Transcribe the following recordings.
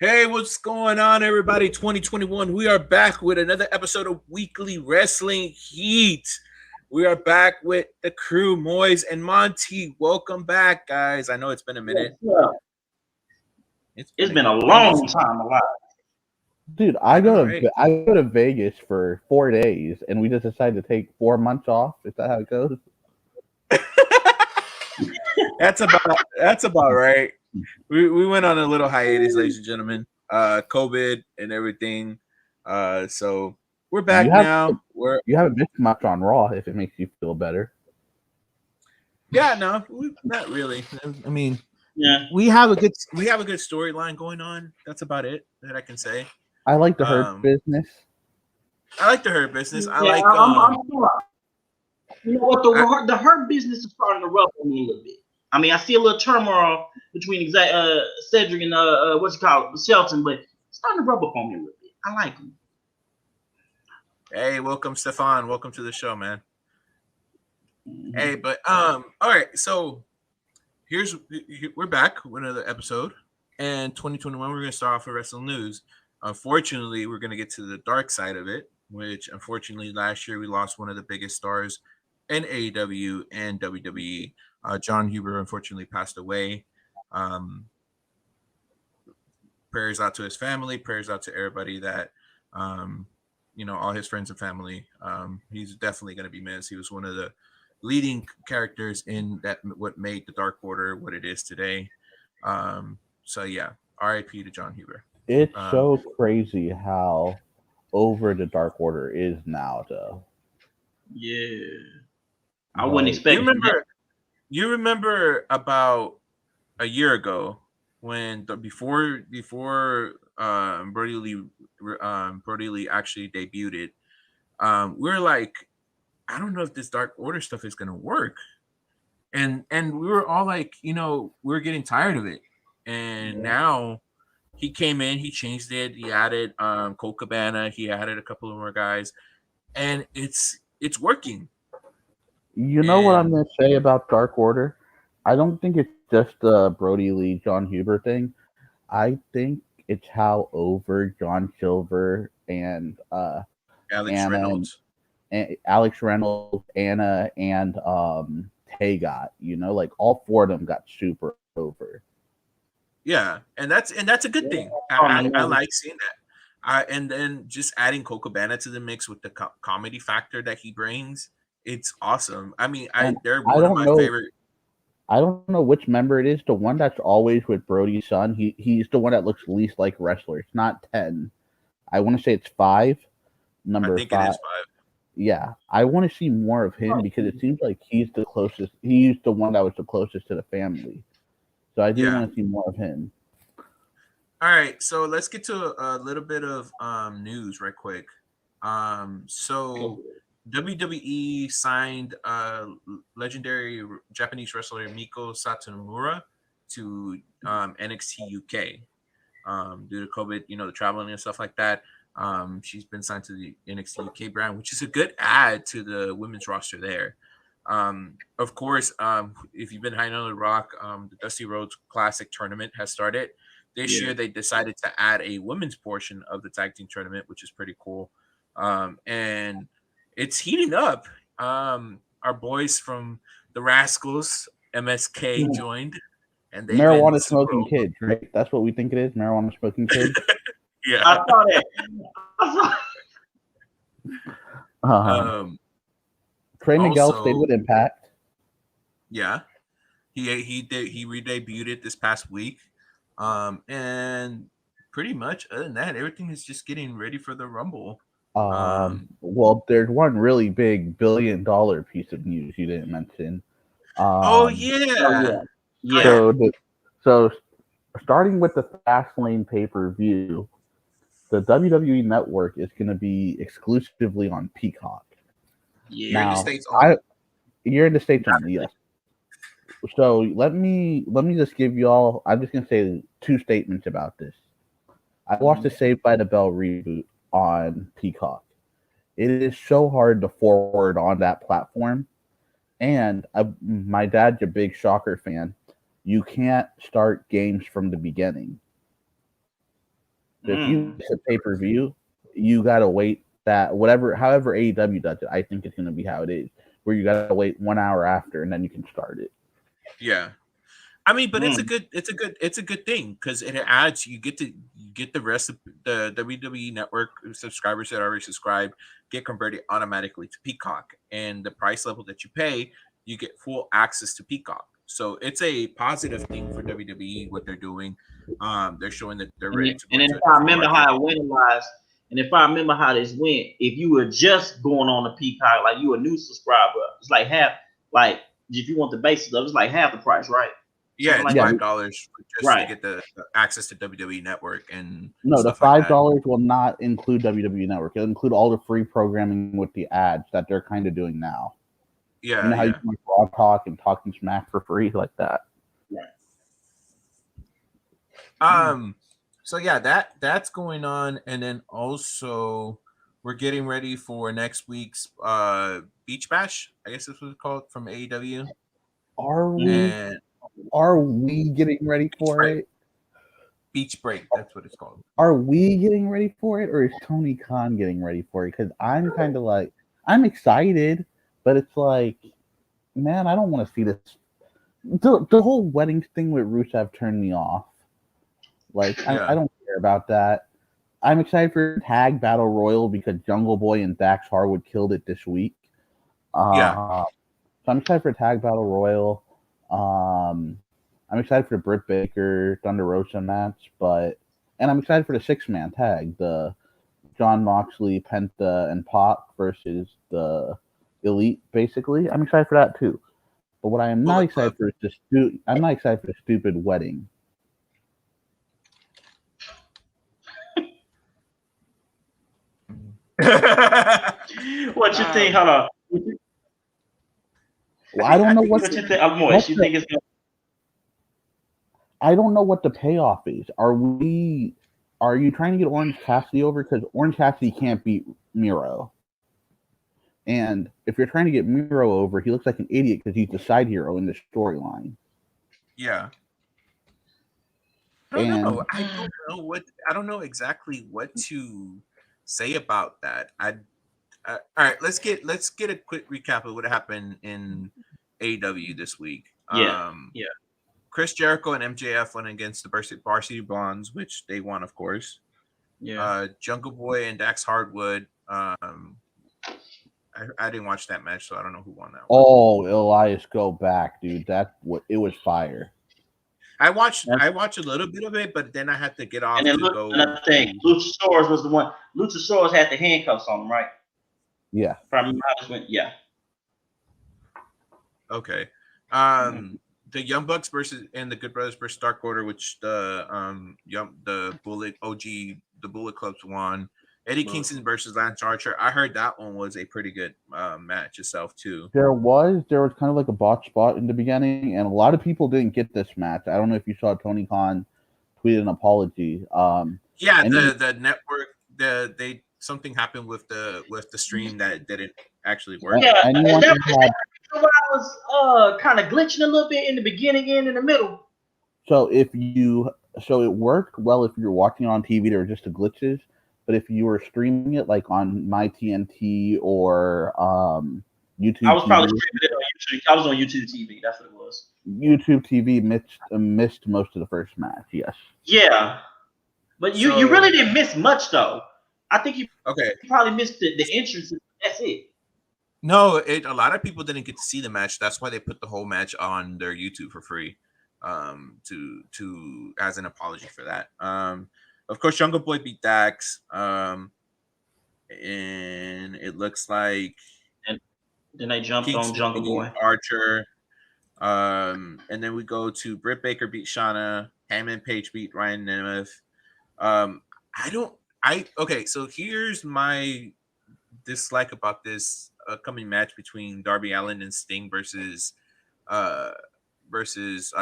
Hey, what's going on, everybody? 2021. We are back with another episode of Weekly Wrestling Heat. We are back with the crew, Moise and Monty. Welcome back, guys. I know it's been a minute. Yeah, It's it's been a been a minute. long time alive. Dude, I know, right? I go to Vegas for 4 days, and we just decided to take 4 months off. Is that how it goes? that's about right. We went on a little hiatus, ladies and gentlemen. COVID and everything. So we're You back have now. We're you haven't missed much on Raw, if it makes you feel better. no, not really. I mean, Yeah, we have a good storyline going on. That's about it that I can say. I like the Hurt Um, Business. I like the Hurt Business. I yeah. like I'm sure. You know what? I, The hurt business is starting to rub on me a little bit. I mean, I see a little turmoil between Cedric and what's it called, Shelton, but it's starting to rub up on me a little bit. I like him. hey, welcome Stefan. Welcome to the show, man. Mhm. Hey, but all right. So we're back with another episode, and 2021 we're gonna start off with wrestling news. Unfortunately, we're gonna get to the dark side of it, which unfortunately last year we lost one of the biggest stars in AEW and WWE. John Huber unfortunately passed away. Um, Prayers out to his family, prayers out to everybody that um all his friends and family. He's definitely going to be missed. He was one of the leading characters in that what made the Dark Order what it is today. So yeah, RIP to John Huber. It's um so crazy how over the Dark Order is now, though. Yeah, I wasn't Like, you expecting that. remember you remember about a year ago when before Brody Lee actually debuted. We were like, I don't know if this Dark Order stuff is gonna work. And we were all like, we are getting tired of it. And Yeah. now he came in, he changed it, he added Colt Cabana, he added a couple of more guys, and it's working. you know what I'm And going to say about Dark Order? I don't think it's just the Brody Lee, John Huber thing. I think it's how over John Silver and Alex Anna Reynolds. and Alex Reynolds, Anna, and Tay got. Like all four of them got super over. Yeah, and that's a good Yeah. thing. Starting I to notice. like seeing that. And then just adding Colt Cabana to the mix with the comedy factor that he brings, it's awesome. I mean, And they're I one of don't my know, favorite. I don't know which member it is. The one that's always with Brody's son. He's the one that looks least like wrestler. It's not 10. I want to say it's 5. I Number think it 5. is 5. Yeah, I want to see more of him because it seems like he's the closest. He's the one that was the closest to the family. So I do Yeah. want to see more of him. All right, so let's get to a little bit of news right quick. So WWE signed legendary Japanese wrestler Miko Satomura to NXT UK. Due to COVID, the traveling and stuff like that. She's been signed to the NXT UK brand, which is a good add to the women's roster there. Of course, if you've been hanging on the rock, the Dusty Rhodes Classic tournament has started. This Yeah. year, they decided to add a women's portion of the tag team tournament, which is pretty cool. And it's heating up. Our boys from the Rascals, MSK, Yeah. joined, and they've been Marijuana super smoking over. kids, right? That's what we think it is. Marijuana smoking kids. I Yeah. saw that. I saw. Um, Trey Miguel stayed Also, with Impact. yeah, he re-debuted it this past week. And pretty much other than that, everything is just getting ready for the Rumble. Um, Well, there's one really big $1 billion piece of news you didn't mention. oh Um, Oh yeah, yeah. go Yeah. ahead. so starting with the Fastlane pay-per-view, the WWE Network is going to be exclusively on Peacock. Here in the Yeah. Now, states I only. you're in the states only, yes. So let me just give y'all. I'm just gonna say two statements about this. I watched the Mhm. Saved by the Bell reboot on Peacock. It is so hard to forward on that platform, and my dad's a big Shocker fan. You can't start games from the beginning. If you miss a pay-per-view, you gotta wait that however AEW does it. I think it's gonna be how it is, where you gotta wait 1 hour after and then you can start it. Yeah. I mean, but it's a good thing because it adds. You get the rest of the WWE Network subscribers that already subscribe get converted automatically to Peacock, and the price level that you pay, you get full access to Peacock. So it's a positive thing for WWE what they're doing. They're showing that they're ready to. And then if I remember how it went, and if I remember how this went, if you were just going on the Peacock, like you a new subscriber, it's like half. Like if you want the basics of it, it's like half the price, right? Yeah, it's like $5 just to get the access to WWE Network and no, the $5 will not include WWE Network. It'll include all the free programming with the ads that they're kind of doing now. Yeah, you know how you can like Raw Talk and Talking Smack for free like that. Right. So yeah, that's going on, and then also we're getting ready for next week's Beach Bash. I guess this was called from AEW. Are we getting ready for it? Beach Break, that's what it's called. Are we getting ready for it, or is Tony Khan getting ready for it? Because I'm kind of like, I'm excited, but it's like, man, I don't want to see this. The whole wedding thing with Rusev turned me off. Like, I don't care about that. I'm excited for Tag Battle Royal because Jungle Boy and Dax Harwood killed it this week. So I'm excited for Tag Battle Royal. I'm excited for the Britt Baker Thunder Rosa match, and I'm excited for the 6-man tag, the John Moxley, Penta, and Pac versus the Elite. Basically, I'm excited for that too. But what I am not excited for is I'm not excited for the stupid wedding. What you think? Hold on. Well, I don't know what you think. What you think is going? I don't know what the payoff is. Are you trying to get Orange Cassidy over? Because Orange Cassidy can't beat Miro. And if you're trying to get Miro over, he looks like an idiot because he's the side hero in the storyline. Yeah. I don't know exactly what to say about that. All right, let's get a quick recap of what happened in AEW this week. Yeah. Chris Jericho and MJF went against the Varsity Blondes, which they won, of course. Yeah. Jungle Boy and Dax Harwood. I didn't watch that match, so I don't know who won that one. Oh, Elias, go back, dude. It was fire. I watched a little bit of it, but then I had to get off to go. Another thing, Luchasaurus was the one. Luchasaurus had the handcuffs on him, right? Yeah. If I remember how this went, yeah. Okay. The Young Bucks and the Good Brothers versus Dark Order, which the Bullet Clubs won. Eddie Kingston versus Lance Archer. I heard that one was a pretty good match itself too. There was kind of like a botch spot in the beginning, and a lot of people didn't get this match. I don't know if you saw Tony Khan tweet an apology. The network, something happened with the stream that didn't actually work. Yeah, I was kind of glitching a little bit in the beginning and in the middle. So it worked well if you're watching on TV. There were just the glitches. But if you were streaming it like on MyTNT or YouTube, I was probably streaming it on YouTube. I was on YouTube TV. That's what it was. YouTube TV missed most of the first match. Yes. Yeah, but you really didn't miss much though. I think you probably missed the entrances. That's it. No, a lot of people didn't get to see the match. That's why they put the whole match on their YouTube for free, to as an apology for that. Of course, Jungle Boy beat Dax, and it looks like. And then they jumped on Jungle Boy. Archer, and then we go to Britt Baker beat Shauna, Hangman Page beat Ryan Nemeth. So here's my dislike about this upcoming match between Darby Allin and Sting versus what's his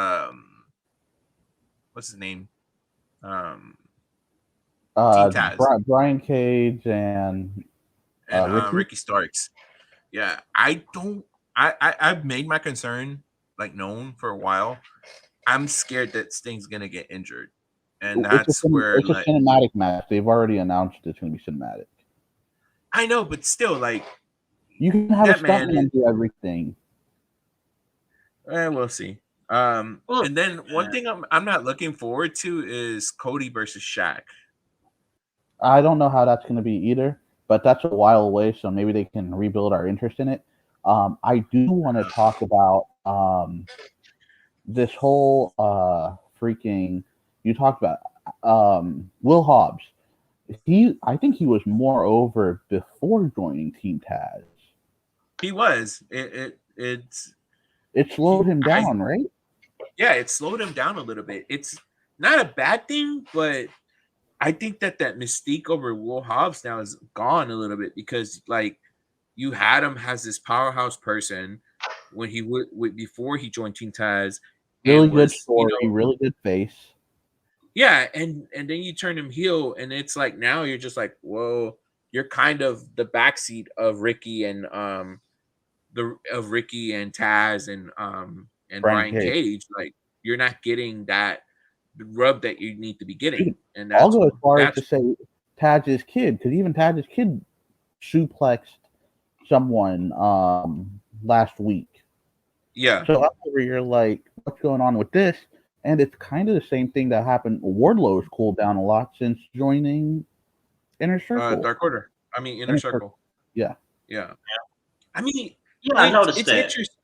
name? Brian Cage and Ricky Starks. Yeah, I've made my concern known for a while. I'm scared that Sting's gonna get injured. and that's where it's a like cinematic match. They've already announced it's going to be cinematic. I know, but still, like you can have that a man stuntman do everything. We'll see. And then one thing I'm not looking forward to is Cody versus Shaq. I don't know how that's going to be either, but that's a while away, so maybe they can rebuild our interest in it. I do want to talk about this whole freaking. You talked about Will Hobbs. I think he was more over before joining Team Taz. He was. It slowed him down, right? Yeah, it slowed him down a little bit. It's not a bad thing, but I think that mystique over Will Hobbs now is gone a little bit because like you had him as this powerhouse person when he would before he joined Team Taz. Really good story, really good face. Yeah, and then you turn him heel, and it's like now you're just like, whoa, you're kind of the backseat of Ricky and Ricky and Taz and Brian Cage. Like you're not getting that rub that you need to be getting. And I'll go as far as to say Taz's kid, because even Taz's kid suplexed someone last week. Yeah. So up over you're like, what's going on with this? And it's kind of the same thing that happened. Wardlow's cooled down a lot since joining Inner Circle. Dark Order. I mean, Inner Circle. Yeah. I mean, I noticed it's that. Interesting.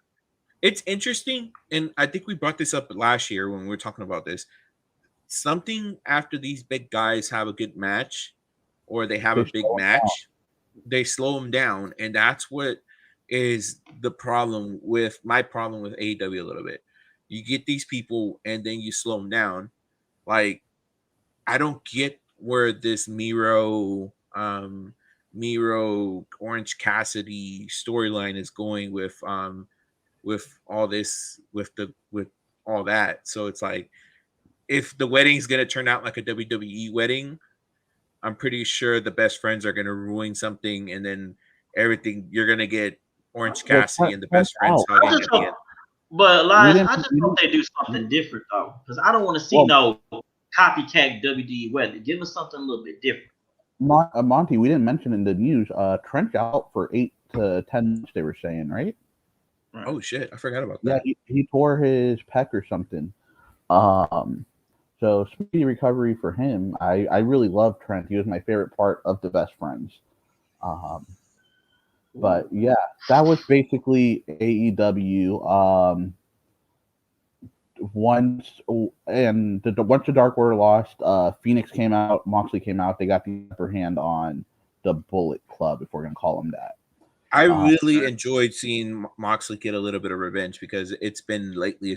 It's interesting, and I think we brought this up last year when we were talking about this. Something after these big guys have a good match, or they have a big match, they slow them down, and that's what is the problem with my problem with AEW a little bit. You get these people, and then you slow them down. Like, I don't get where this Miro Orange Cassidy storyline is going with all this with all that. So it's like if the wedding's gonna turn out like a WWE wedding, I'm pretty sure the best friends are gonna ruin something, and then everything you're gonna get Orange Cassidy and the best friends hugging at the end. But Elias, I just hope they do something different though, because I don't want to see no copycat WWE wedding. Give us something a little bit different. Monty, we didn't mention in the news. Trent's out for 8 to 10 months. They were saying, right? Oh shit, I forgot about that. Yeah, he tore his pec or something. So speedy recovery for him. I really love Trent. He was my favorite part of the Best Friends. But yeah, that was basically AEW. Once the Dark Order lost, Phoenix came out, Moxley came out. They got the upper hand on the Bullet Club, if we're gonna call them that. I really enjoyed seeing Moxley get a little bit of revenge because it's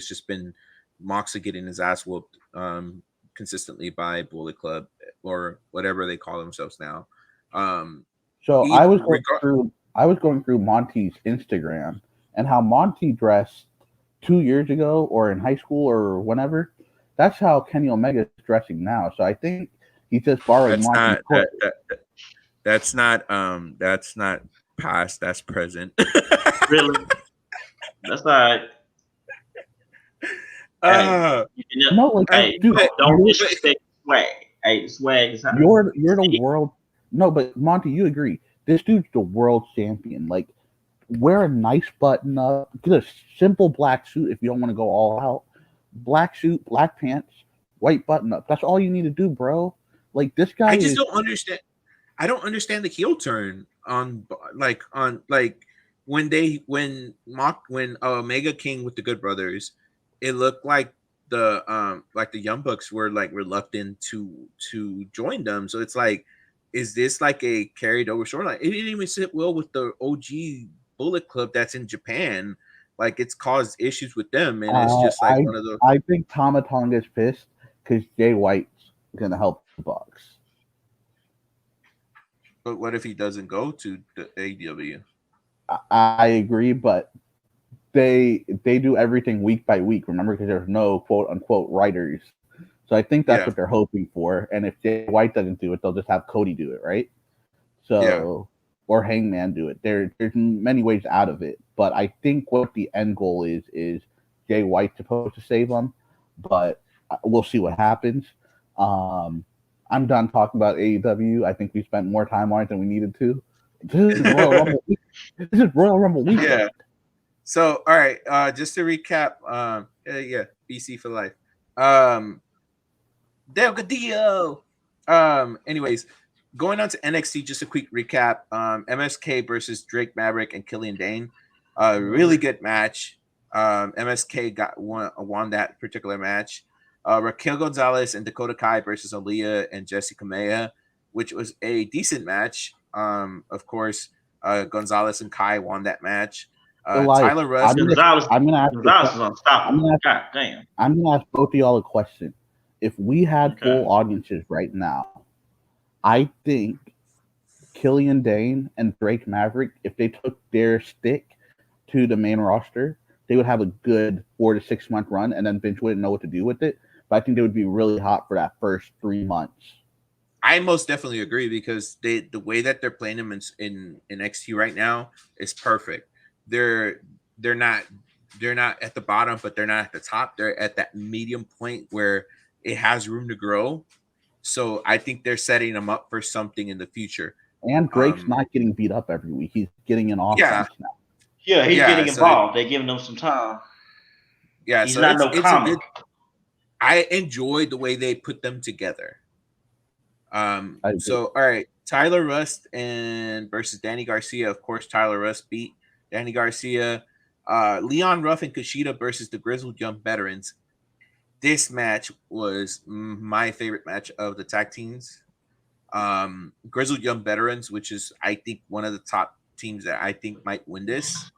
just been Moxley getting his ass whooped consistently by Bullet Club or whatever they call themselves now. So I was going through Monty's Instagram and how Monty dressed 2 years ago or in high school or whenever. That's how Kenny Omega is dressing now. So I think he just borrowed Monty's That's not past, that's present. Really? That's all right. No, like, dude, don't disrespect swag. Hey, swag is hot. You're the world. No, but Monty, you agree. This dude's the world champion. Like, wear a nice button up. Get a simple black suit if you don't want to go all out. Black suit, black pants, white button up. That's all you need to do, bro. Like, this guy. I just don't understand. I don't understand the heel turn on when Omega King with the Good Brothers. It looked like the Young Bucks were like reluctant to join them. So it's like, is this like a carried over storyline? It didn't even sit well with the OG Bullet Club that's in Japan. Like, it's caused issues with them, and it's just like one of those. I think Tama Tonga's pissed because Jay White's gonna help the Bucks. But what if he doesn't go to the AEW? I agree, but they do everything week by week. Remember, because there's no quote unquote writers. So I think that's what they're hoping for. And if Jay White doesn't do it, they'll just have Cody do it, right? So or Hangman do it. There's many ways out of it. But I think what the end goal is Jay White supposed to save them. But we'll see what happens. I'm done talking about AEW. I think we spent more time on it than we needed to. This is Royal Rumble. This is Royal Rumble weekend. Yeah. So, all right. Just to recap, yeah, BC for life. Del Cadillo. Anyways, going on to NXT, just a quick recap. MSK versus Drake Maverick and Killian Dane. Really good match. MSK won that particular match. Raquel Gonzalez and Dakota Kai versus Aaliyah and Jessica Maya, which was a decent match. Of course, Gonzalez and Kai won that match. Tyler Rust. Gonzalez is unstoppable. God damn. I'm gonna ask both of y'all a question. If we had full audiences right now, I think Killian Dane and Drake Maverick, if they took their stick to the main roster, they would have a good 4 to 6 month run, and then Vince wouldn't know what to do with it. But I think they would be really hot for that first 3 months. I most definitely agree because the way that they're playing them in NXT right now is perfect. They're not at the bottom, but they're not at the top. They're at that medium point where it has room to grow. So I think they're setting them up for something in the future. And Drake's not getting beat up every week. He's getting an offense now. Yeah, he's getting involved. They're giving him some time. Yeah, he's not no comic. I enjoyed the way they put them together. So all right, Tyler Rust and versus Danny Garcia. Of course, Tyler Rust beat Danny Garcia. Leon Ruff and Kushida versus the Grizzled Young Veterans. This match was my favorite match of the tag teams. Grizzled Young Veterans, which is I think one of the top teams that I think might win this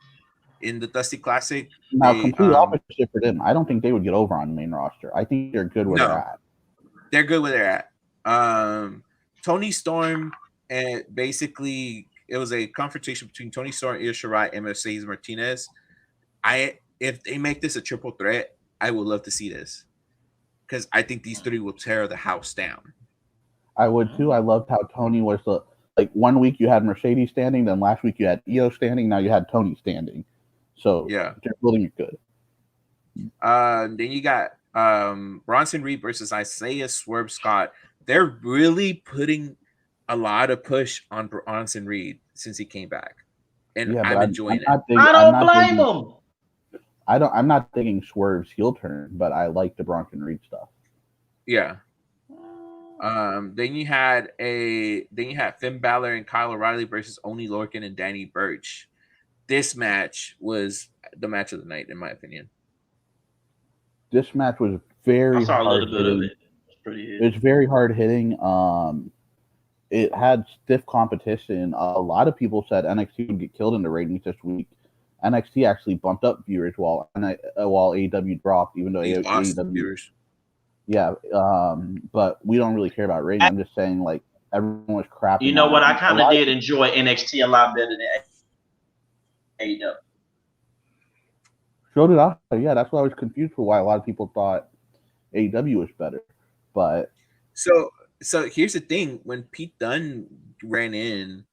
in the Dusty Classic. Now, complete opposite for them. I don't think they would get over on the main roster. I think they're good where they're at. They're good where they're at. Tony Storm, and basically it was a confrontation between Tony Storm, Io Shirai, and Mercedes Martinez. If they make this a triple threat, I would love to see this because I think these three will tear the house down. I would too. I loved how Tony was like 1 week you had Mercedes standing, then last week you had Io standing, now you had Tony standing. So yeah, they're building it good. Then you got Bronson Reed versus Isaiah Swerve Scott. They're really putting a lot of push on Bronson Reed since he came back, and I'm enjoying it. I don't blame him. I'm not thinking Swerve's heel turn, but I like the Bronson Reed stuff. Yeah. Then you had Finn Balor and Kyle O'Reilly versus Oney Lorcan and Danny Burch. This match was the match of the night, in my opinion. This match was very hard hitting. It's very hard hitting. It had stiff competition. A lot of people said NXT would get killed in the ratings this week. NXT actually bumped up viewers while AEW dropped, even though AEW viewers. Yeah, but we don't really care about ratings. I'm just saying, like, everyone was crapping. You know what? I kind of did enjoy NXT a lot better than AEW. So did I. Yeah, that's why I was confused for why a lot of people thought AEW was better. But so here's the thing: when Pete Dunne ran in,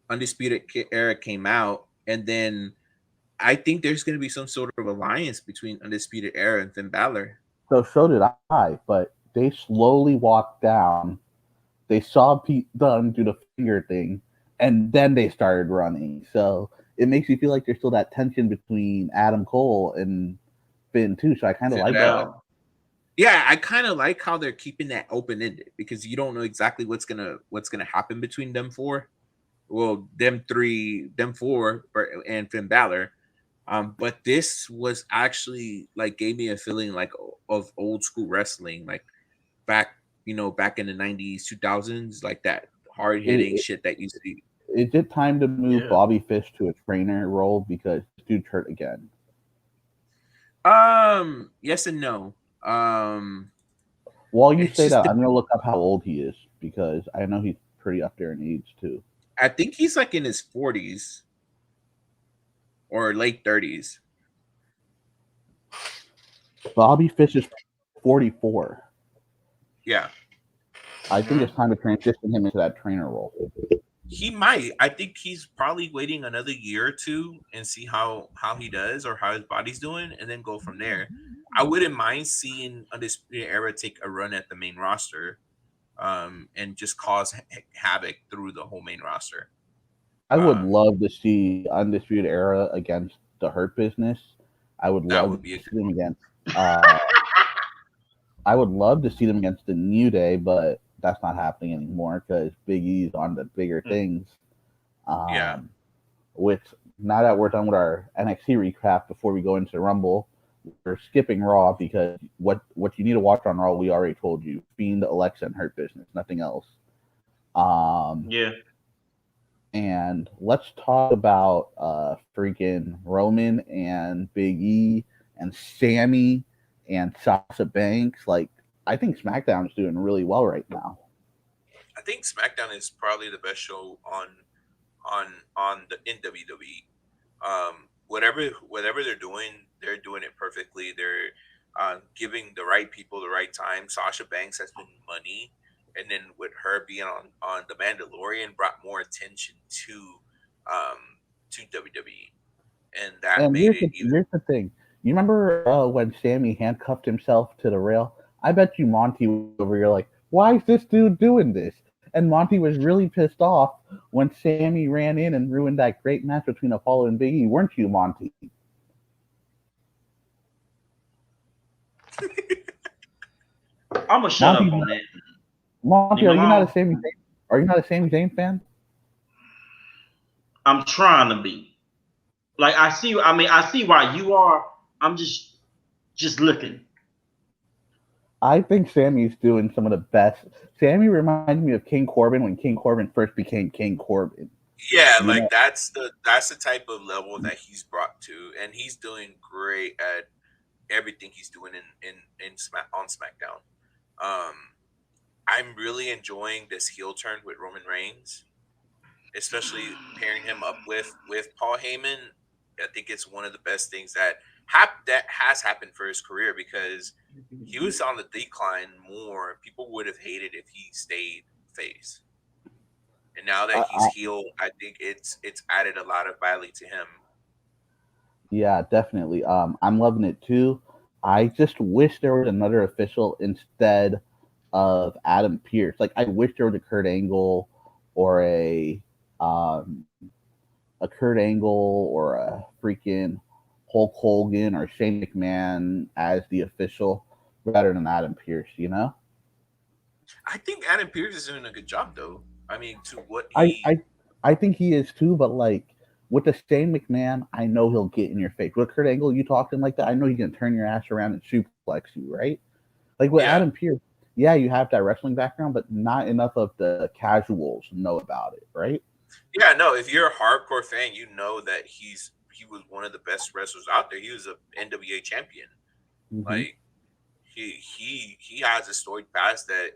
Undisputed Era came out, and then I think there's going to be some sort of alliance between Undisputed Era and Finn Balor. So did I, but they slowly walked down. They saw Pete Dunne do the finger thing, and then they started running. So it makes you feel like there's still that tension between Adam Cole and Finn too. So I kind of like that. Yeah, I kind of like how they're keeping that open-ended because you don't know exactly what's gonna happen between them four. Well, them four, and Finn Balor. But this was actually like gave me a feeling like of old school wrestling, like back in the 90s, 2000s, like that hard hitting shit that used to be. Is it time to move Bobby Fish to a trainer role because this dude's hurt again? Yes and no. While you say that, I'm gonna look up how old he is because I know he's pretty up there in age too. I think he's like in his 40s. Or late 30s. Bobby Fish is 44. Yeah. I think it's time to transition him into that trainer role. He might. I think he's probably waiting another year or two and see how he does or how his body's doing and then go from there. I wouldn't mind seeing Undisputed Era take a run at the main roster, and just cause havoc through the whole main roster. I would love to see Undisputed Era against the Hurt Business. I would love to see them against. I would love to see them against the New Day, but that's not happening anymore because Big E's on the bigger things. Which, now that we're done with our NXT recap, before we go into the Rumble, we're skipping Raw because what you need to watch on Raw, we already told you. Fiend, Alexa, and Hurt Business, nothing else. Yeah. And let's talk about freaking Roman and Big E and Sammy and Sasha Banks. Like, I think SmackDown's doing really well right now. I think SmackDown is probably the best show in WWE. Whatever they're doing it perfectly. They're giving the right people the right time. Sasha Banks has been money, and then with her being on The Mandalorian, brought more attention to WWE, and that made it. Here's the thing. You remember when Sammy handcuffed himself to the rail? I bet you Monty was over here like, why is this dude doing this? And Monty was really pissed off when Sammy ran in and ruined that great match between Apollo and Big E, weren't you, Monty? I'm gonna shut up on that. Monty, are you not a Sami Zayn? Are you not a Sami Zayn fan? I'm trying to be. Like, I see why you are. I'm just looking. I think Sammy's doing some of the best. Sammy reminds me of King Corbin when King Corbin first became King Corbin. Yeah, like that's the type of level that he's brought to, and he's doing great at everything he's doing on SmackDown. I'm really enjoying this heel turn with Roman Reigns, especially pairing him up with Paul Heyman. I think it's one of the best things that has happened for his career, because he was on the decline more. People would have hated if he stayed face. And now that he's heel, I think it's added a lot of value to him. Yeah, definitely. I'm loving it too. I just wish there was another official instead of Adam Pearce. Like, I wish there was a Kurt Angle or a Kurt Angle or a freaking Hulk Hogan or Shane McMahon as the official rather than Adam Pearce, you know? I think Adam Pearce is doing a good job, though. I mean, to what I think he is too, but like with the Shane McMahon, I know he'll get in your face. With Kurt Angle, you talk to him like that, I know he's gonna turn your ass around and suplex you, right? Like with Adam Pearce, yeah, you have that wrestling background, but not enough of the casuals know about it, right? Yeah, no. If you're a hardcore fan, you know that he was one of the best wrestlers out there. He was a NWA champion. Mm-hmm. Like he has a storied past that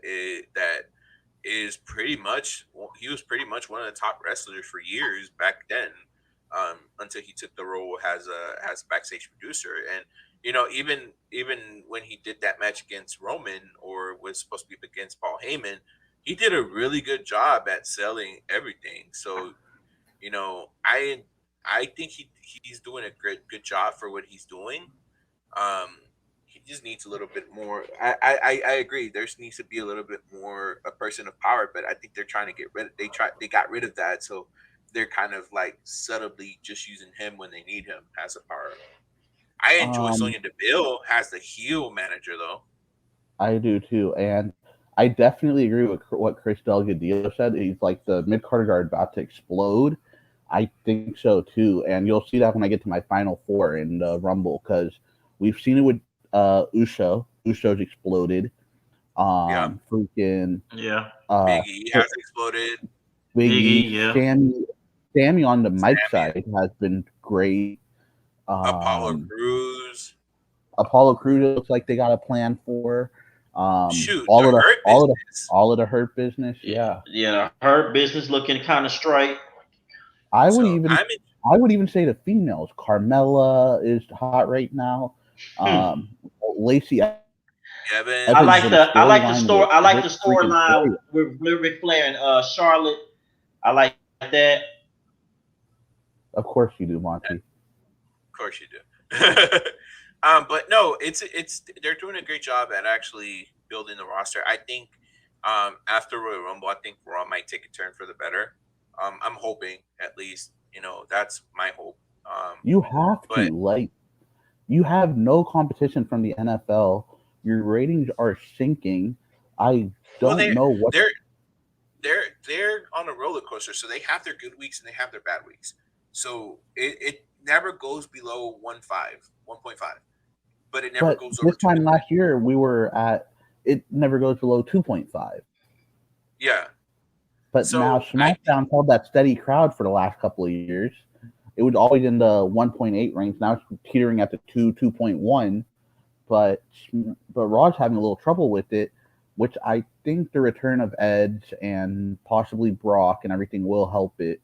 is pretty much, he was pretty much one of the top wrestlers for years back then, until he took the role as a backstage producer. And you know, even when he did that match against Roman, or was supposed to be against Paul Heyman, he did a really good job at selling everything. So, you know, I think he's doing a good job for what he's doing. He just needs a little bit more. I agree. There needs to be a little bit more a person of power, but I think they're trying to get rid. They got rid of that, so they're kind of like subtly just using him when they need him as a power. I enjoy Sonya Deville as the heel manager, though. I do too, and I definitely agree with what Chris Delgadillo said. He's like, the mid-card are about to explode. I think so too, and you'll see that when I get to my final four in the Rumble, because we've seen it with Uso. Uso's exploded. Freaking Big E has exploded. Big E, Sammy on the mic side has been great. Apollo Crews looks like they got a plan for. All of the Hurt Business. Yeah, the Hurt Business looking kind of straight. I would even say the females. Carmella is hot right now. Lacey Evans. I like the storyline with Ric Flair and Charlotte. I like that. Of course you do, Monty. Of course you do. But no, it's they're doing a great job at actually building the roster. I think after Royal Rumble, I think Raw might take a turn for the better. I'm hoping at least, that's my hope. You have But to you have no competition from the NFL. Your ratings are sinking. I well, don't know what. they're they're on a roller coaster, so they have their good weeks and they have their bad weeks. So it never goes below 1.5, but it never But goes over this time 2. last year, we were at it never goes below 2.5. Yeah. But So now SmackDown held that steady crowd for the last couple of years. It was always in the 1.8 range. Now it's teetering at the 2.1. But Raw's having a little trouble with it, which I think the return of Edge and possibly Brock and everything will help it.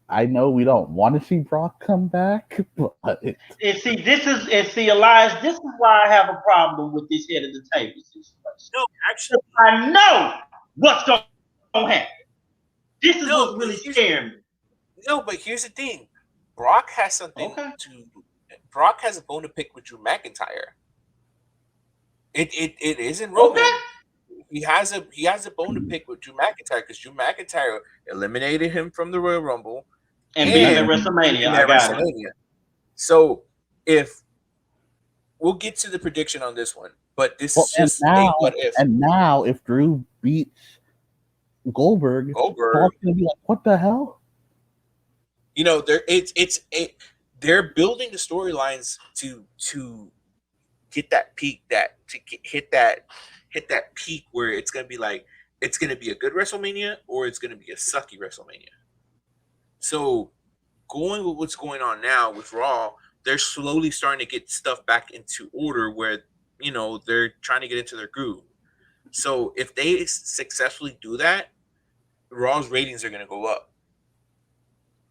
I know we don't want to see Brock come back, but And see, Elias, this is why I have a problem with this head of the table situation. No, actually, I know what's going to happen. This is what's really scaring me. No, but here's the thing: Brock has something Brock has a bone to pick with Drew McIntyre. It isn't Roman. Okay. He has a bone to pick with Drew McIntyre because Drew McIntyre eliminated him from the Royal Rumble and beat him at WrestleMania. I got it. So if we'll get to the prediction on this one, but this is just now, what if. And now, if Drew beats Goldberg, Brock's gonna be like, "What the hell?" They're building the storylines to get that peak, hit that peak where it's gonna be like it's gonna be a good WrestleMania or it's gonna be a sucky WrestleMania. So going with what's going on now with Raw, they're slowly starting to get stuff back into order where they're trying to get into their groove. So if they successfully do that, Raw's ratings are going to go up.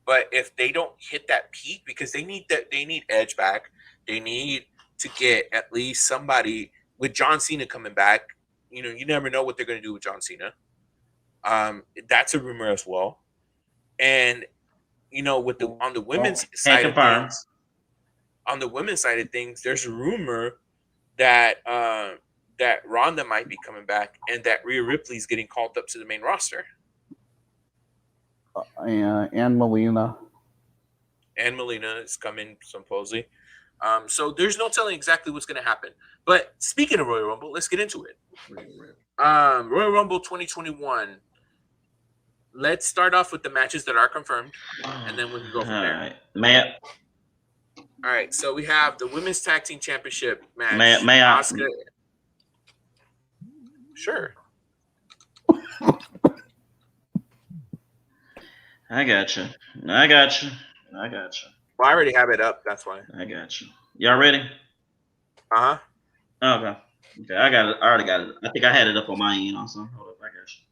But if they don't hit that peak, because they need Edge back, they need to get at least somebody with John Cena coming back. You never know what they're going to do with John Cena. That's a rumor as well. And with on the women's side of things, there's a rumor that that Ronda might be coming back and that Rhea Ripley's getting called up to the main roster. And Melina. And Melina is coming supposedly. So there's no telling exactly what's going to happen. But speaking of Royal Rumble, let's get into it. Royal Rumble 2021. Let's start off with the matches that are confirmed, and then we can go from there. Right. Matt. All right, so we have the Women's Tag Team Championship match. May I? Asuka. Sure. I got you. Well, I already have it up. That's why. I got you. Y'all ready? Uh-huh. Okay. I got it. I already got it. I think I had it up on my end also. Hold up. I got you.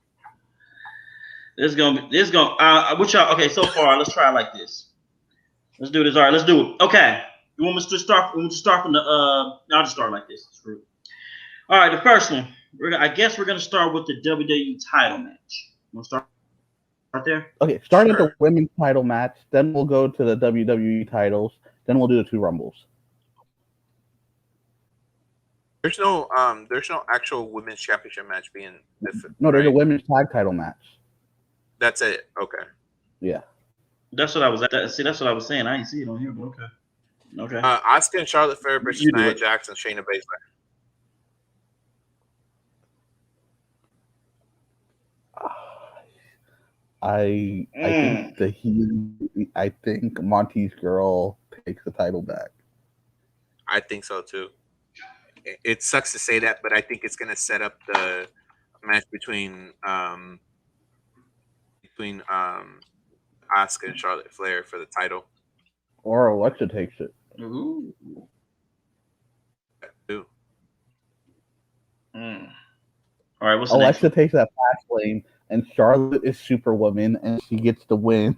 What y'all, okay, so far, let's try it like this. Let's do this. All right, let's do it. Okay. You want me to start from the, I'll just start like this. Screw it. All right, the first one. I guess we're going to start with the WWE title match. You want to start right there? Okay, start at the women's title match, then we'll go to the WWE titles, then we'll do the two Rumbles. There's no actual women's championship match being. No, there's a women's tag title match. That's it. Okay. Yeah. That's what I was. That's what I was saying. I didn't see it on here, but okay. Okay. Asuka and Charlotte Flair versus Nia Jax and Shayna Baszler. I think Monty's girl takes the title back. I think so too. It sucks to say that, but I think it's going to set up the match between Asuka and Charlotte Flair for the title. Or Alexa takes it. Ooh. Ooh. All right, what's Alexa takes that fast lane, and Charlotte is Superwoman, and she gets the win.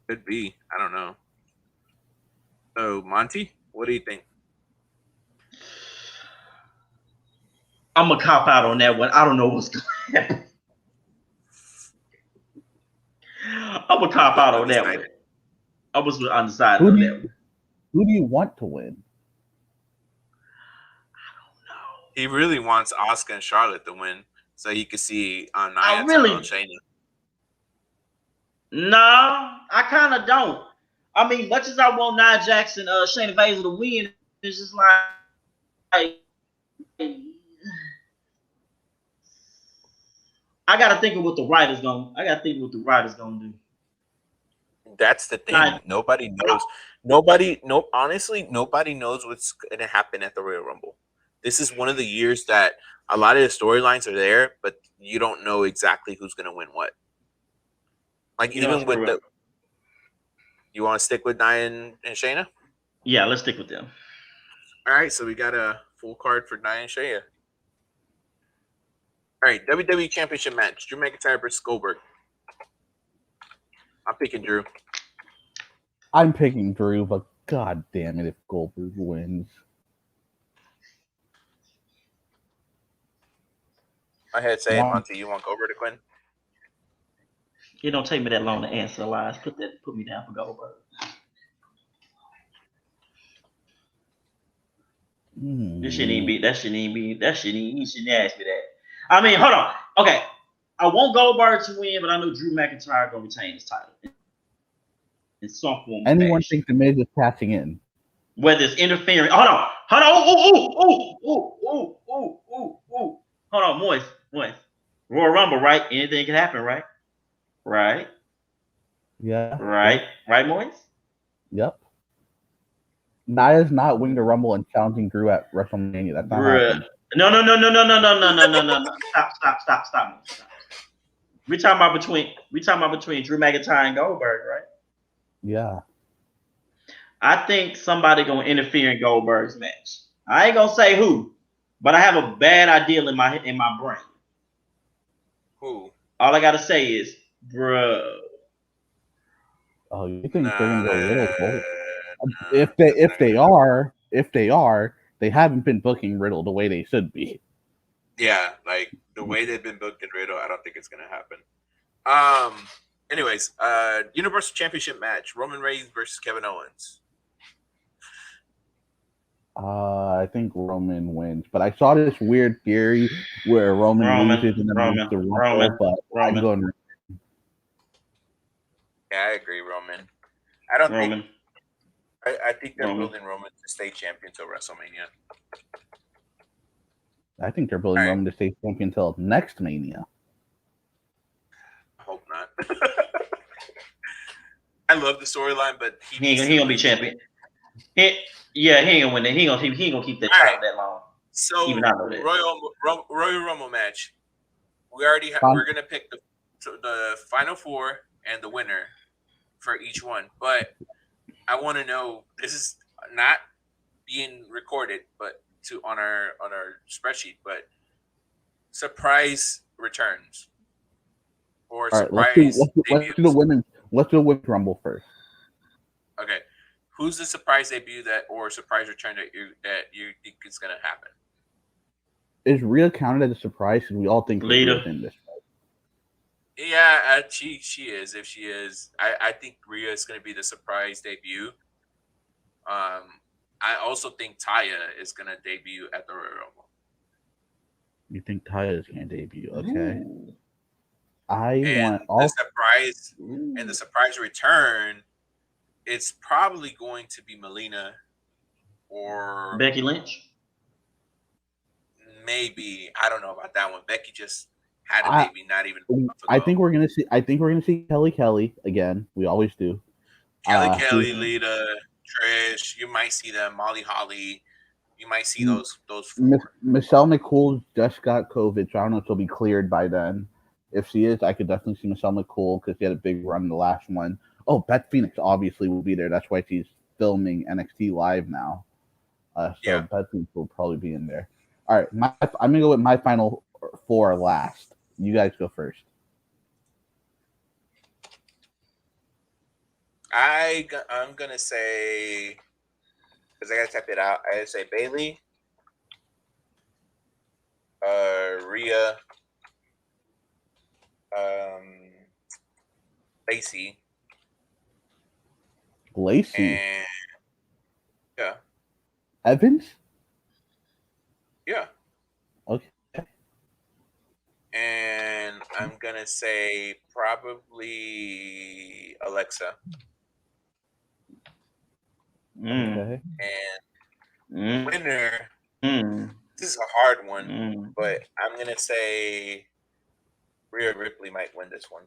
Could be. I don't know. So, Monty, what do you think? I'm going to cop out on that one. I don't know what's going to happen. I'm a cop out on that one. I was undecided Who on do that you, one. who do you want to win? He really wants Asuka and Charlotte to win, so he could see Nia I tell really- on Shayna. No, I kind of don't. I mean, much as I want Nia Jax and Shayna Baszler to win, it's just like I gotta think of what the writer's gonna. I gotta think of what the writer's gonna do. That's the thing. Right. Nobody knows. Honestly, nobody knows what's going to happen at the Royal Rumble. This is one of the years that a lot of the storylines are there, but you don't know exactly who's going to win what. Like, You know even what's with correct? you want to stick with Nia and Shayna? Yeah, let's stick with them. All right, so we got a full card for Nia and Shayna. All right, WWE Championship match: Drew McIntyre versus Goldberg. I'm picking Drew. I'm picking Drew, but god damn it if Goldberg wins. Go ahead, say it, One- Monty. You want Goldberg to win? It don't take me that long to answer the lines. Put me down for Goldberg. This shouldn't even be. That shouldn't even be. That shouldn't even. You shouldn't ask me that. I mean, hold on. Okay, I want Goldberg to win, but I know Drew McIntyre gonna retain his title in some form. Anyone think the Miz is passing in? Whether it's interfering. Hold on. Hold on, Moist. Royal Rumble, right? Anything can happen, right? Right. Yeah. Right, Moist. Yep. Nia's not winning the Rumble and challenging Drew at WrestleMania. That's not happening. No. Stop. We talking about between Drew McIntyre and Goldberg, right? Yeah. I think somebody gonna interfere in Goldberg's match. I ain't gonna say who, but I have a bad idea in my brain. Who? All I gotta say is, bruh. Oh, you think they're gonna go Riddle? If they are, they haven't been booking Riddle the way they should be. Yeah, like the way they've been booked in Riddle, I don't think it's gonna happen. Anyways, Universal Championship match: Roman Reigns versus Kevin Owens. I think Roman wins, but I saw this weird theory where Roman loses and then wins the Rumble, but I'm going. Yeah, I agree, Roman. I don't Roman. think. I think they're Roman. building Roman to stay champion till WrestleMania. I think they're building Roman to stay champion until next Mania. I hope not. I love the storyline, but he ain't gonna be champion. He ain't gonna win that. He ain't gonna keep that title that long. So even I know that. Royal Rumble match. We're gonna pick the final four and the winner for each one. But I want to know, this is not being recorded, but on our spreadsheet, but surprise returns or All right, surprise let's do the women's Rumble first. Okay, who's the surprise debut or surprise return that you think is gonna happen? Is Rhea counted as a surprise? Because we all think Lita in this. Yeah, she is. If she is, I think Rhea is going to be the surprise debut. I also think Taya is going to debut at the Royal Rumble. You think Taya is going to debut? Okay. Ooh. The surprise return. It's probably going to be Melina or Becky Lynch. Maybe, I don't know about that one. Becky just had a baby, not even. I think we're gonna see Kelly again. We always do. Kelly, Lita, Trish. You might see them. Molly Holly. You might see those four. Michelle McCool just got COVID, so I don't know if she'll be cleared by then. If she is, I could definitely see Michelle McCool because she had a big run in the last one. Oh, Beth Phoenix obviously will be there. That's why she's filming NXT Live now. Beth Phoenix will probably be in there. All right, I'm gonna go with my final four last. You guys go first. I'm gonna say, because I gotta type it out. I gotta say Bayley, Rhea, Lacey, Lacey and yeah, Evans. yeah. Okay. And I'm gonna say probably Alexa. Okay. And winner. This is a hard one, but I'm gonna say Rhea Ripley might win this one.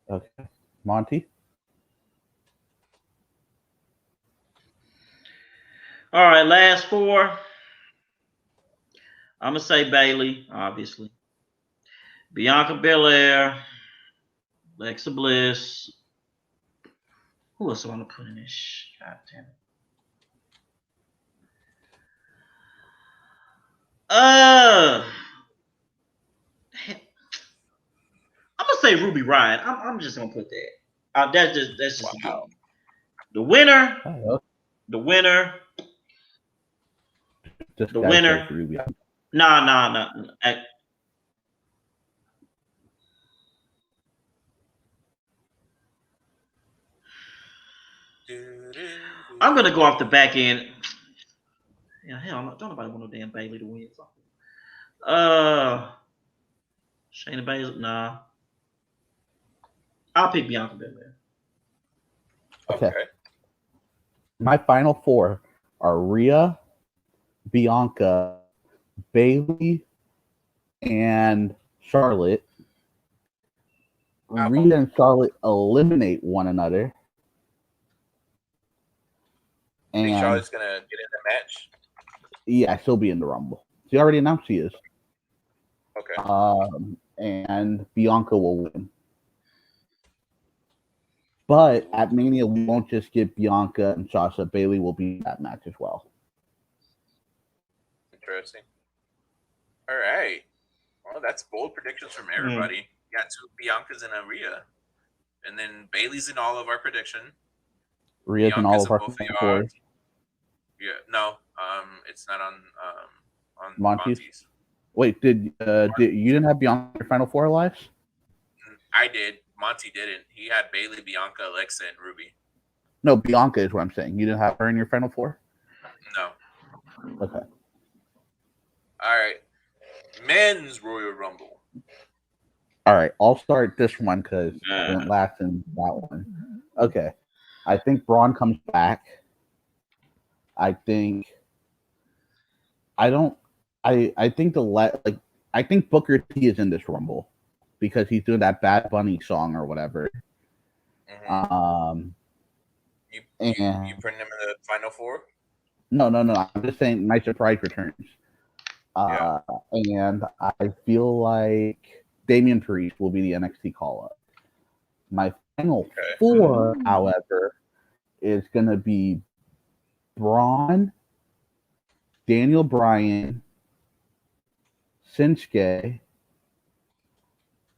Okay. Monty. All right, last four. I'm gonna say Bayley, obviously. Bianca Belair, Alexa Bliss. Who else do I want to put in this? God damn it. I'm gonna say Ruby Riott. I'm just gonna put that. That's just wow. The winner. Oh, The winner. this The guy winner. says Ruby. Nah. I'm gonna go off the back end. Yeah, hell, don't nobody want no damn Bayley to win. Shayna Baszler, nah. I'll pick Bianca Belair. Okay. My final four are Rhea, Bianca, Bayley, and Charlotte. Rhea and Charlotte eliminate one another. I think And Charlotte's gonna get in the match. yeah, she'll be in the Rumble. She already announced she is. Okay. And Bianca will win. But at Mania, we won't just get Bianca and Sasha. Bayley will be in that match as well. Interesting. All right. Well, that's bold predictions from everybody. You got two Biancas and a Rhea. And then Bayley's in all of our prediction. Rhea's in all of our fours. Yeah, no, it's not on Monty's. Wait, did you didn't have Bianca in your final four, Elias? I did. Monty didn't. He had Bayley, Bianca, Alexa, and Ruby. No, Bianca is what I'm saying. You didn't have her in your final four? No. Okay. All right. Men's Royal Rumble. All right, I'll start this one because I went last in that one. Okay. I think Braun comes back. I think Booker T is in this Rumble because he's doing that Bad Bunny song or whatever. Mm-hmm. You putting him in the final four? No. I'm just saying my surprise returns. And I feel like Damian Priest will be the NXT call-up. My final four, however, is going to be Braun, Daniel Bryan, Shinsuke,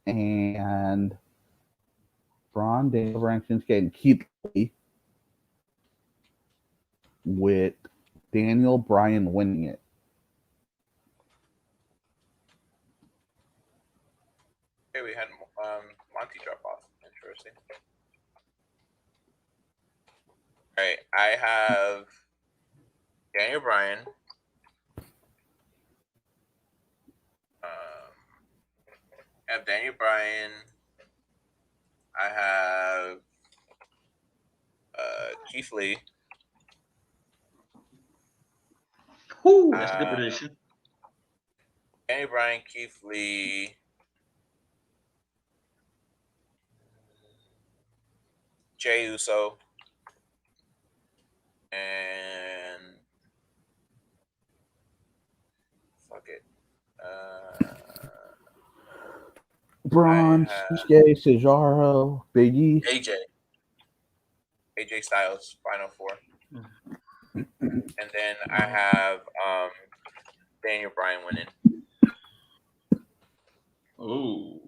and Keith Lee, with Daniel Bryan winning it. Okay, we had Monty drop off. Interesting. All right, I have Daniel Bryan. I have Daniel Bryan. I have Keith Lee. Ooh, that's a good prediction. Daniel Bryan, Keith Lee. Jey Uso. And fuck it. Braun, Shinsuke, Cesaro, Big E. AJ Styles, final four. And then I have Daniel Bryan winning. Ooh.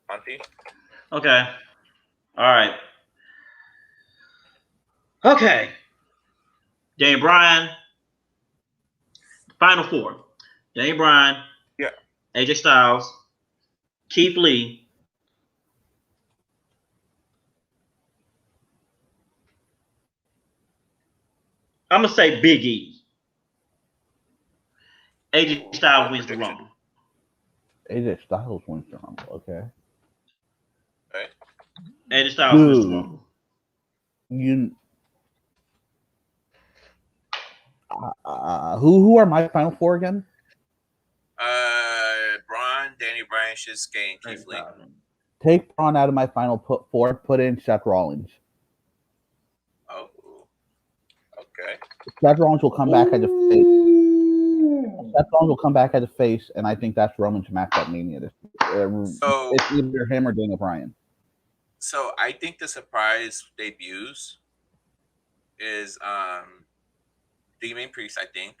Monty? Okay. All right. Okay. Daniel Bryan. Final four. Daniel Bryan. Yeah. AJ Styles. Keith Lee. I'm gonna say Big E. AJ Styles wins the prediction. Rumble. AJ Styles wins the Rumble. Okay. Right? AJ Styles wins the Rumble. Who are my final four again? Braun, Danny Bryan, Shinsuke, and Keith Lee. Take Braun out of my final four. Put in Seth Rollins. Oh, okay. Seth Rollins will come back as a face. Seth Rollins will come back as a face, and I think that's Roman's match at Mania. So it's either him or Daniel Bryan. So I think the surprise debuts is Damian Priest. I think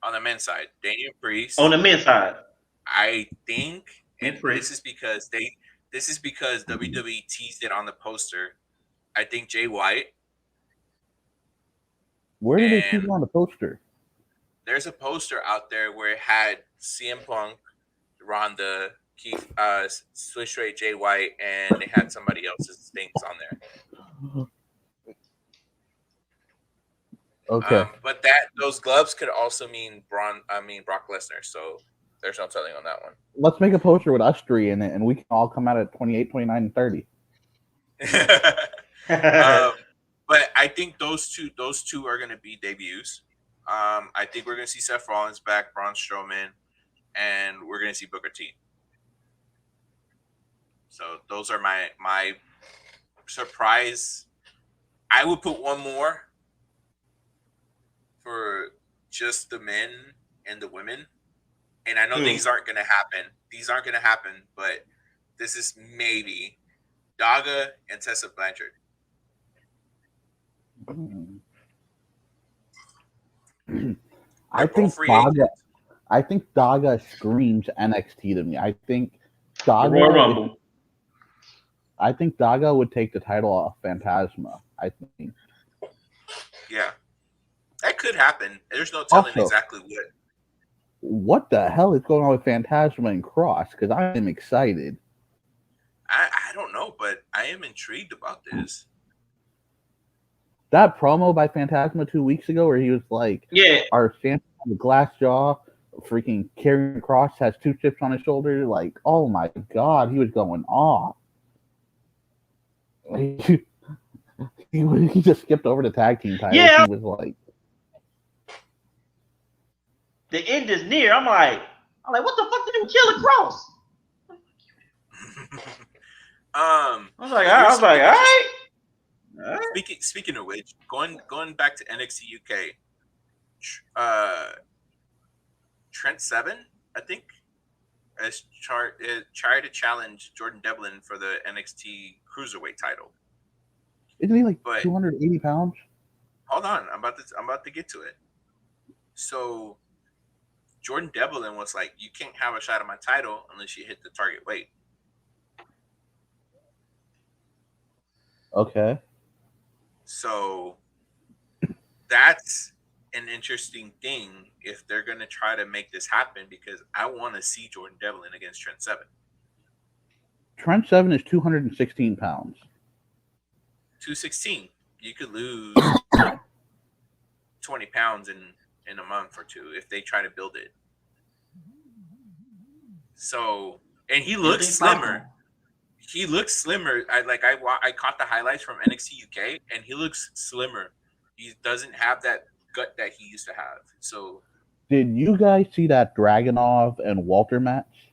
on the men's side, Damian Priest. On the men's side, I think, and this is because WWE teased it on the poster. I think Jay White. Where did they tease it on the poster? There's a poster out there where it had CM Punk, Ronda, Keith, Swiss Straight, Jay White, and they had somebody else's things on there. Okay, but those gloves could also mean Brock Lesnar. So there's no telling on that one. Let's make a poster with us three in it, and we can all come out at 28, 29, and 30. But I think those two are going to be debuts. I think we're going to see Seth Rollins back, Braun Strowman, and we're going to see Booker T. So those are my surprise. I would put one more for just the men and the women. And I know these aren't going to happen. These aren't going to happen, but this is maybe Daga and Tessa Blanchard. I think Daga screams NXT to me. I think Daga would take the title off Phantasma. I think. Yeah, that could happen. There's no telling exactly what. What the hell is going on with Phantasma and Cross? Because I am excited. I don't know, but I am intrigued about this. That promo by Phantasma 2 weeks ago where he was like, our champion on the glass jaw, freaking Karrion Kross has 2 chips on his shoulder. Like, oh my God, he was going off. He just skipped over the tag team title. Yeah. He was like, the end is near. I'm like, what the fuck did you kill Cross? I was like, all right. Speaking of which, going back to NXT UK, Trent Seven, I think, has tried to challenge Jordan Devlin for the NXT Cruiserweight title. Isn't he like 280 pounds? Hold on, I'm about to get to it. So Jordan Devlin was like, "You can't have a shot at my title unless you hit the target weight." Okay. So that's an interesting thing if they're going to try to make this happen, because I want to see Jordan Devlin against Trent Seven. Trent Seven is 216 pounds. 216. You could lose 20 pounds in a month or two if they try to build it. So, and he looks slimmer. He looks slimmer. I caught the highlights from NXT UK, and he looks slimmer. He doesn't have that gut that he used to have. So, did you guys see that Dragunov and Walter match?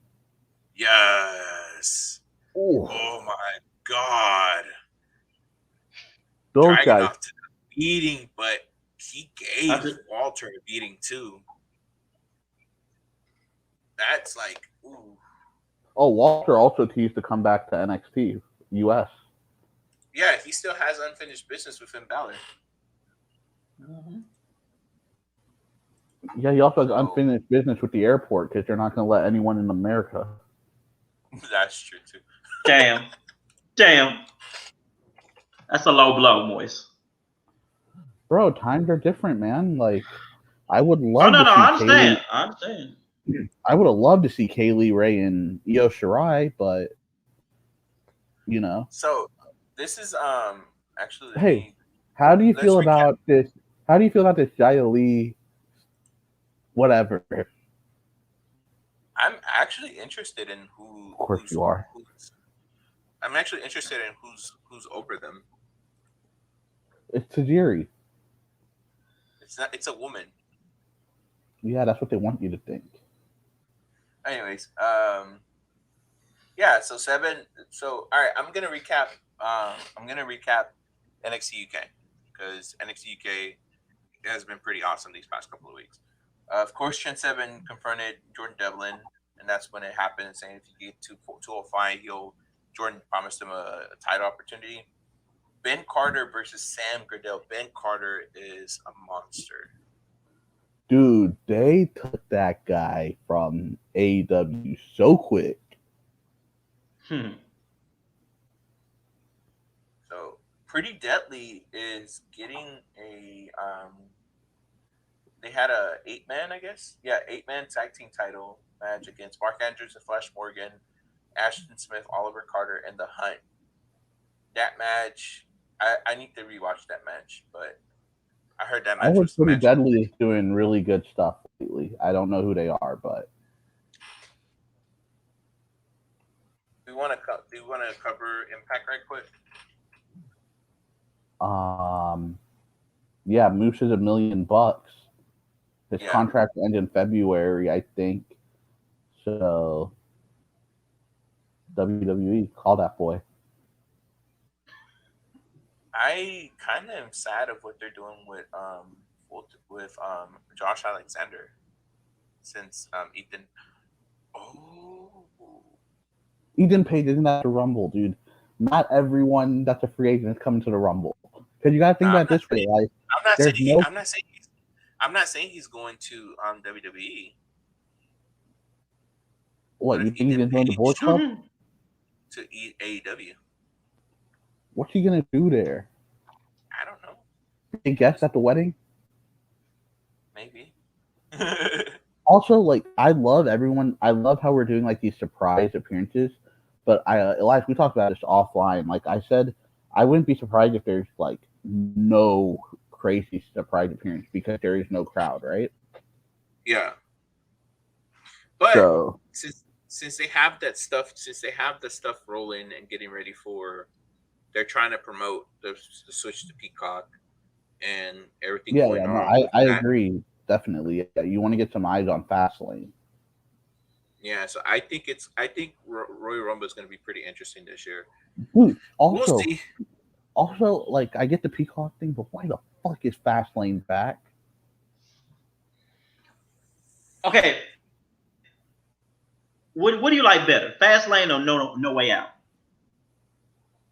Yes. Ooh. Oh my God. Those guys took a beating, but he gave Walter a beating too. That's like, ooh. Oh, Walter also teased to come back to NXT US. Yeah, he still has unfinished business with Finn Balor. Mm-hmm. Yeah, he also has unfinished business with the airport because they're not going to let anyone in America. That's true too. Damn. That's a low blow, Moise. Bro, times are different, man. Like, I would love I understand. I would have loved to see Kaylee Ray and Io Shirai, but you know. So this is actually. Hey, how do you feel about this? How do you feel about this Xia Li? Whatever. I'm actually interested in who. Of course you are. I'm actually interested in who's over them. It's Tajiri. It's not. It's a woman. Yeah, that's what they want you to think. Anyways, yeah. So 7. So all right, I'm gonna recap. I'm gonna recap NXT UK because NXT UK has been pretty awesome these past couple of weeks. Of course, Trent 7 confronted Jordan Devlin, and that's when it happened, saying if you get to 205, Jordan promised him a title opportunity. Ben Carter versus Sam Gradell. Ben Carter is a monster. Dude, they took that guy from AEW so quick. So Pretty Deadly is getting a they had a 8-man, I guess. Yeah, 8-man tag team title match against Mark Andrews and Flash Morgan, Ashton Smith, Oliver Carter, and The Hunt. That match, I need to rewatch that match, but I heard that match I heard was the Pretty match. Deadly is doing really good stuff lately. I don't know who they are, but Do you want to cover Impact right quick? yeah, Moose is $1 million. His contract ends in February, I think. So WWE, call that boy. I kind of am sad of what they're doing with Josh Alexander, since Ethan. Oh, Ethan Page isn't at the Rumble, dude. Not everyone that's a free agent is coming to the Rumble. Because you got to think about it this way. Like, I'm not saying he's going to WWE. What, you think he's going to join the Bullet Club? To AEW. What's he going to do there? I don't know. Be a guest at the wedding? Maybe. Also, like, I love how we're doing, like, these surprise appearances. But, Elias, we talked about this offline. Like I said, I wouldn't be surprised if there's, like, no crazy surprise appearance because there is no crowd, right? Yeah. But so, since they have that stuff, since they have the stuff rolling and getting ready for, they're trying to promote the switch to Peacock and everything going on. No, I agree. Definitely. Yeah, you want to get some eyes on Fastlane. Yeah, so I think Royal Rumble is going to be pretty interesting this year. Dude, also, we'll see. Also, like, I get the Peacock thing, but why the fuck is Fastlane back? Okay. What do you like better, Fastlane or No Way Out?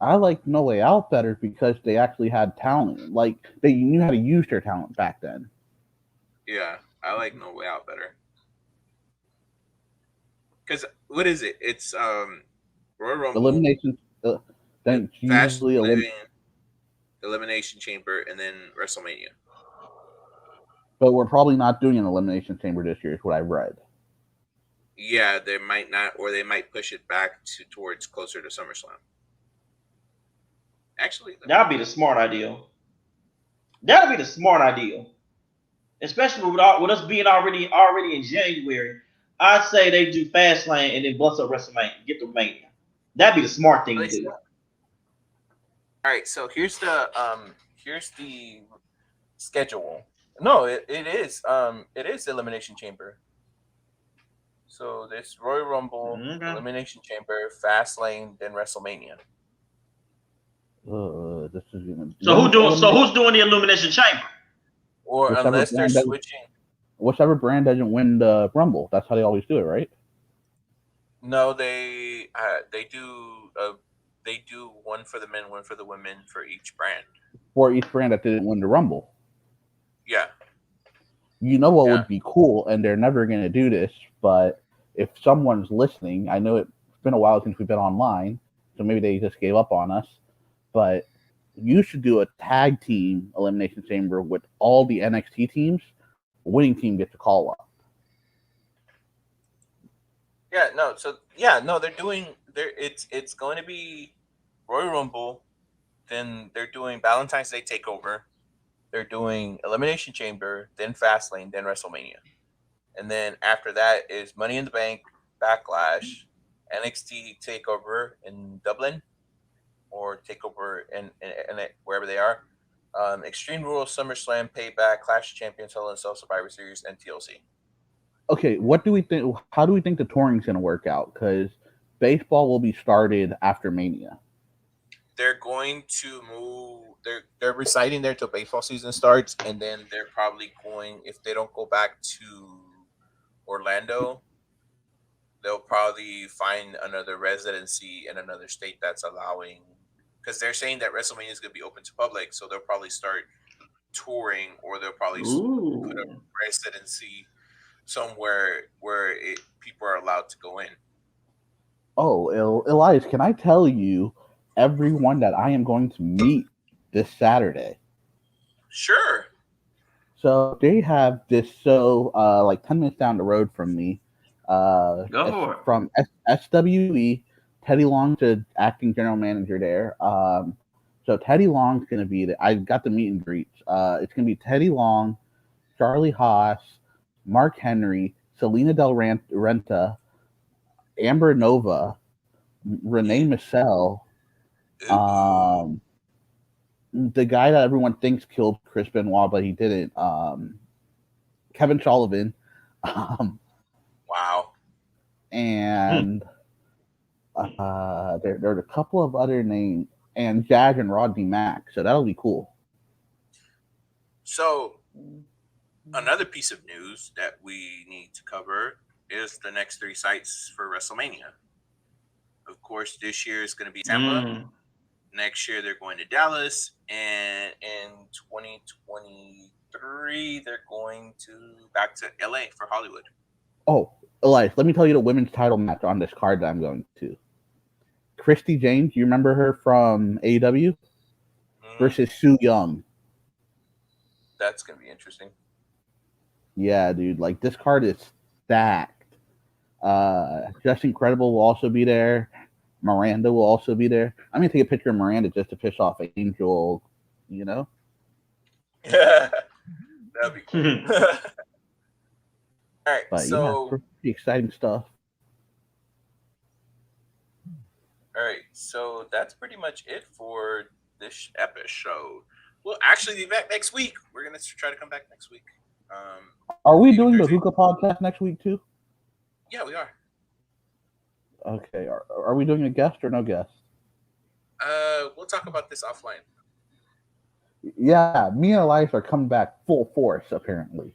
I like No Way Out better because they actually had talent. Like, they knew how to use their talent back then. Yeah, I like No Way Out better. Because what is it? It's Royal Rumble, Elimination. Then usually Elimination Chamber, and then WrestleMania. But we're probably not doing an Elimination Chamber this year, is what I read. Yeah, they might not, or they might push it back towards closer to SummerSlam. Actually, that'd be the smart idea. That'd be the smart idea, especially with us being already in January. I'd say they do Fastlane and then bust up WrestleMania, get the Mania. That'd be the smart thing to do. All right, so here's the schedule. No, it is Elimination Chamber. So this Royal Rumble, Elimination Chamber, Fastlane, then WrestleMania. This is gonna be... So who's doing the Elimination Chamber? Or unless they're switching. Whichever brand doesn't win the Rumble, that's how they always do it, right? No, they do one for the men, one for the women for each brand. For each brand that didn't win the Rumble. Yeah. You know what would be cool, and they're never going to do this, but if someone's listening, I know it's been a while since we've been online, so maybe they just gave up on us, but you should do a tag team Elimination Chamber with all the NXT teams. Winning team gets a call up. They're doing it's going to be Royal Rumble, then they're doing Valentine's Day Takeover, they're doing Elimination Chamber, then Fastlane, then WrestleMania. And then after that is Money in the Bank, Backlash, NXT Takeover in Dublin, or Takeover in wherever they are. Extreme Rules, SummerSlam, Payback, Clash of Champions, Hell in a Cell, Survivor Series, and TLC. Okay, what do we think? How do we think the touring's going to work out? Because baseball will be started after Mania. They're going to move. They're residing there till baseball season starts, and then they're probably going. If they don't go back to Orlando, they'll probably find another residency in another state that's allowing. Because they're saying that WrestleMania is going to be open to public, so they'll probably start touring, or they'll probably put a residency somewhere where people are allowed to go in. Oh, Elias, can I tell you everyone that I am going to meet this Saturday? Sure. So they have this show like 10 minutes down the road from me. Go for it. From SWE, Teddy Long's the acting general manager there. So Teddy Long's going to be there. I got the meet and greets. It's going to be Teddy Long, Charlie Haas, Mark Henry, Selena Del Renta, Amber Nova, Renee Michelle, the guy that everyone thinks killed Chris Benoit, but he didn't. Kevin Sullivan. Wow. And there's a couple of other names, and Jag and Rodney Mack. So that'll be cool. So another piece of news that we need to cover is the next 3 sites for WrestleMania. Of course, this year is going to be Tampa. Next year, they're going to Dallas. And in 2023, they're going back to LA for Hollywood. Oh, Elias, let me tell you the women's title match on this card that I'm going to. Christy James, you remember her from AEW? Versus Su Yung. That's going to be interesting. Yeah, dude. Like, this card is stacked. Just Incredible will also be there. Miranda will also be there. I'm going to take a picture of Miranda just to piss off Angel, you know? Yeah. That'd be cool. All right, but so yeah, pretty exciting stuff. All right, so that's pretty much it for this episode. We'll actually be back next week. We're gonna try to come back next week. Are we doing the Hookah podcast next week too? Yeah, we are. Okay, are we doing a guest or no guest? We'll talk about this offline. Yeah, me and Elias are coming back full force apparently.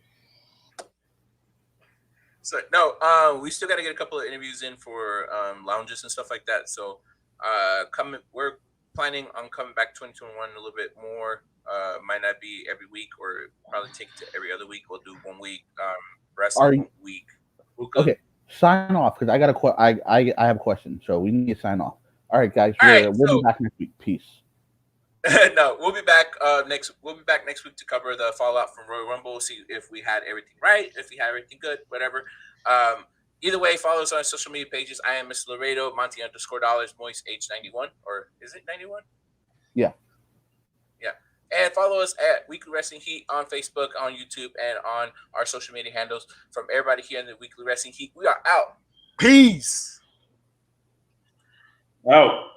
So no, we still got to get a couple of interviews in for lounges and stuff like that. So we're planning on coming back 2021 a little bit more. Might not be every week, or probably take it to every other week. We'll do 1 week wrestling week. Okay, sign off because I got I have a question. So we need to sign off. All right, guys, we'll be back next week. Peace. No, we'll be back next. We'll be back next week to cover the fallout from Royal Rumble. See if we had everything right, if we had everything good, whatever. Either way, follow us on our social media pages. I am Mr. Laredo, Monty_dollars, Moist H91, or is it 91? Yeah. Yeah. And follow us at Weekly Wrestling Heat on Facebook, on YouTube, and on our social media handles. From everybody here in the Weekly Wrestling Heat, we are out. Peace. Out.